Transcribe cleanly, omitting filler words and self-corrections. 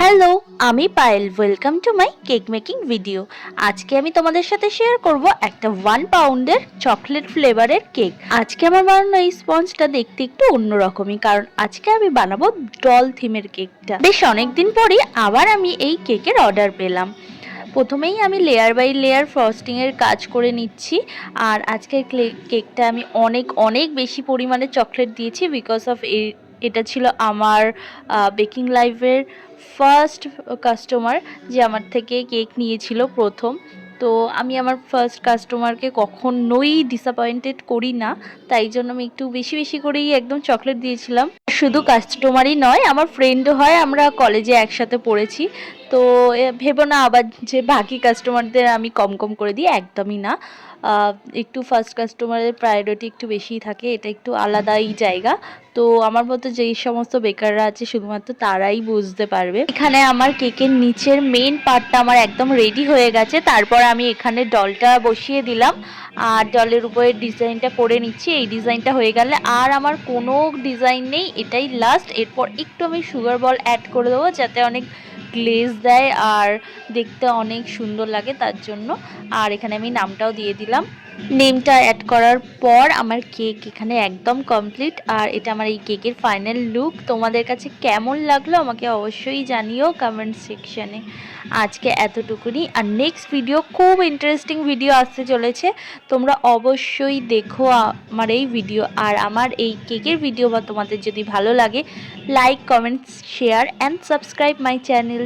Hello, আমি Payel. Welcome to my cake making video. আজকে আমি তোমাদের সাথে শেয়ার করব একটা 1 পাউন্ডের চকলেট ফ্লেভারের কেক। আজকে আমার বানানো এই স্পঞ্জটা দেখতে একটু অন্যরকমই, কারণ আজকে আমি বানাবো ডল থিমের কেকটা। বেশ অনেকদিন পরই আবার আমি এই কেকের অর্ডার পেলাম। প্রথমেই আমি লেয়ার বাই লেয়ার ফ্রস্টিংয়ের কাজ করে নিচ্ছি। আর আজকের কেকটা আমি অনেক অনেক বেশি পরিমাণে চকলেট দিয়েছি, বিকজ অফ এটা ছিল আমার বেকিং লাইফের ফার্স্ট কাস্টমার, যে আমার থেকে কেক নিয়েছিল প্রথম। তো আমি আমার ফার্স্ট কাস্টমারকে কখনোই ডিসঅ্যাপয়েন্টেড করি না, তাই জন্য আমি একটু বেশি বেশি করেই একদম চকলেট দিয়েছিলাম। শুধু কাস্টমারই নয়, আমার ফ্রেন্ডও হয়, আমরা কলেজে একসাথে পড়েছি। তো ভেবো না আবার যে বাকি কাস্টমারদের আমি কম কম করে দিই, একদমই না। একটু ফার্স্ট কাস্টমারের প্রায়োরিটি একটু বেশিই থাকে, এটা একটু আলাদাই জায়গা। তো আমার মতো যেই সমস্ত বেকাররা আছে শুধুমাত্র তারাই বুঝতে পারবে। এখানে আমার কেকের নিচের মেন পার্টটা আমার একদম রেডি হয়ে গেছে। তারপর আমি এখানে ডলটা বসিয়ে দিলাম আর ডলের উপরে ডিজাইনটা করে নিচ্ছি। এই ডিজাইনটা হয়ে গেলে আর আমার কোনো ডিজাইন নেই, এটাই লাস্ট। এরপর একটু আমি সুগার বল অ্যাড করে দেবো, যাতে অনেক গ্লেজ দেয় আর দেখতে অনেক সুন্দর লাগে তার জন্য। আর এখানে আমি নামটাও দিয়ে দিলাম। নেমটা অ্যাড করার পর আমার কেক এখানে একদম কমপ্লিট। আর এটা আমার এই কেকের ফাইনাল লুক। তোমাদের কাছে কেমন লাগলো আমাকে অবশ্যই জানিও কমেন্ট সেকশানে। আজকে এতটুকুনি, আর নেক্সট ভিডিও খুব ইন্টারেস্টিং ভিডিও আসতে চলেছে, তোমরা অবশ্যই দেখো আমার এই ভিডিও। আর আমার এই কেকের ভিডিও বা তোমাদের যদি ভালো লাগে, like, comment, share and subscribe my channel.